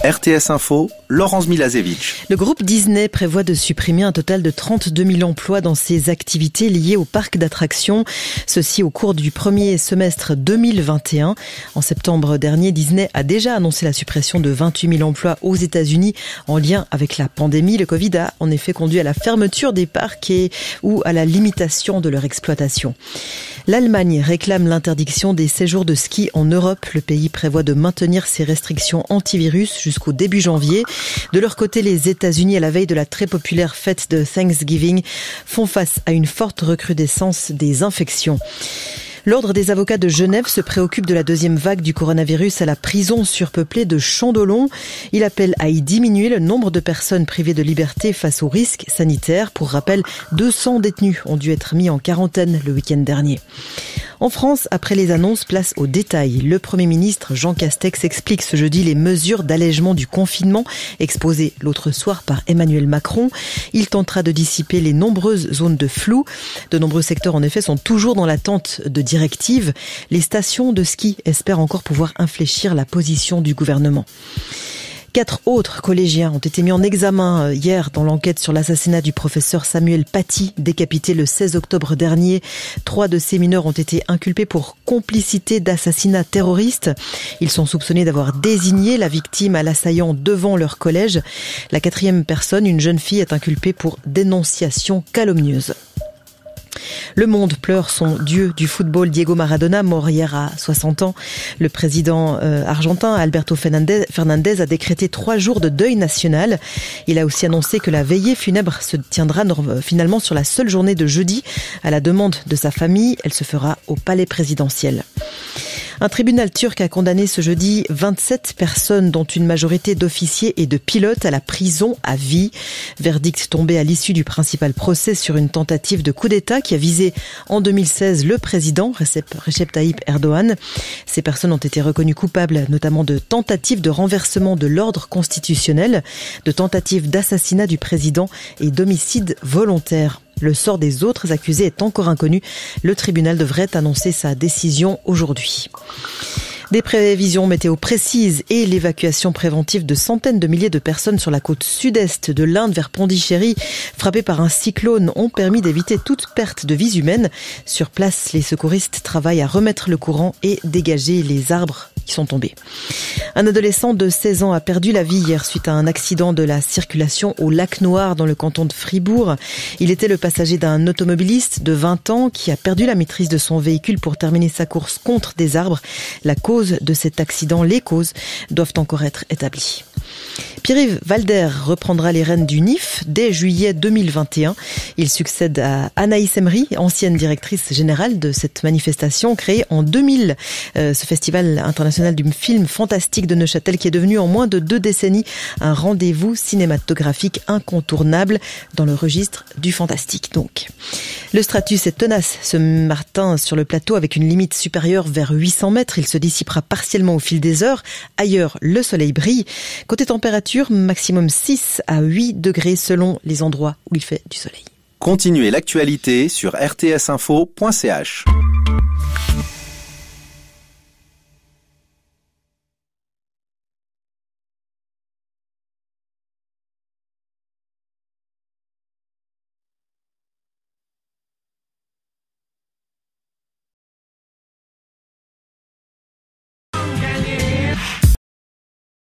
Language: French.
RTS Info, Laurence Milazevich. Le groupe Disney prévoit de supprimer un total de 32 000 emplois dans ses activités liées au parc d'attractions. Ceci au cours du premier semestre 2021. En septembre dernier, Disney a déjà annoncé la suppression de 28 000 emplois aux États-Unis en lien avec la pandémie. Le Covid a en effet conduit à la fermeture des parcs ou à la limitation de leur exploitation. L'Allemagne réclame l'interdiction des séjours de ski en Europe. Le pays prévoit de maintenir ses restrictions antivirus jusqu'au début janvier. De leur côté, les États-Unis, à la veille de la très populaire fête de Thanksgiving, font face à une forte recrudescence des infections. L'Ordre des avocats de Genève se préoccupe de la deuxième vague du coronavirus à la prison surpeuplée de Champ-d'Olon. Il appelle à y diminuer le nombre de personnes privées de liberté face aux risques sanitaires. Pour rappel, 200 détenus ont dû être mis en quarantaine le week-end dernier. En France, après les annonces, place aux détails. Le Premier ministre Jean Castex explique ce jeudi les mesures d'allègement du confinement exposées l'autre soir par Emmanuel Macron. Il tentera de dissiper les nombreuses zones de flou. De nombreux secteurs, en effet, sont toujours dans l'attente de directives. Les stations de ski espèrent encore pouvoir infléchir la position du gouvernement. 4 autres collégiens ont été mis en examen hier dans l'enquête sur l'assassinat du professeur Samuel Paty, décapité le 16 octobre dernier. 3 de ces mineurs ont été inculpés pour complicité d'assassinat terroriste. Ils sont soupçonnés d'avoir désigné la victime à l'assaillant devant leur collège. La 4e personne, une jeune fille, est inculpée pour dénonciation calomnieuse. Le monde pleure son dieu du football Diego Maradona, mort hier à 60 ans. Le président argentin Alberto Fernandez a décrété 3 jours de deuil national. Il a aussi annoncé que la veillée funèbre se tiendra finalement sur la seule journée de jeudi. À la demande de sa famille, elle se fera au palais présidentiel. Un tribunal turc a condamné ce jeudi 27 personnes, dont une majorité d'officiers et de pilotes, à la prison à vie. Verdict tombé à l'issue du principal procès sur une tentative de coup d'État qui a visé en 2016 le président Recep Tayyip Erdogan. Ces personnes ont été reconnues coupables notamment de tentatives de renversement de l'ordre constitutionnel, de tentatives d'assassinat du président et d'homicide volontaire. Le sort des autres accusés est encore inconnu. Le tribunal devrait annoncer sa décision aujourd'hui. Des prévisions météo précises et l'évacuation préventive de centaines de milliers de personnes sur la côte sud-est de l'Inde vers Pondichéry, frappées par un cyclone, ont permis d'éviter toute perte de vies humaines. Sur place, les secouristes travaillent à remettre le courant et dégager les arbres qui sont tombés. Un adolescent de 16 ans a perdu la vie hier suite à un accident de la circulation au Lac Noir dans le canton de Fribourg. Il était le passager d'un automobiliste de 20 ans qui a perdu la maîtrise de son véhicule pour terminer sa course contre des arbres. La cause de cet accident, les causes doivent encore être établies. Pierre-Yves Walder reprendra les rênes du NIF dès juillet 2021. Il succède à Anaïs Emery, ancienne directrice générale de cette manifestation créée en 2000. Ce festival international du film fantastique de Neuchâtel qui est devenu en moins de 2 décennies un rendez-vous cinématographique incontournable dans le registre du fantastique. Donc, le stratus est tenace ce matin sur le plateau avec une limite supérieure vers 800 mètres. Il se dissipera partiellement au fil des heures. Ailleurs, le soleil brille. Côté température, maximum 6 à 8 degrés selon les endroits où il fait du soleil. Continuez l'actualité sur rtsinfo.ch.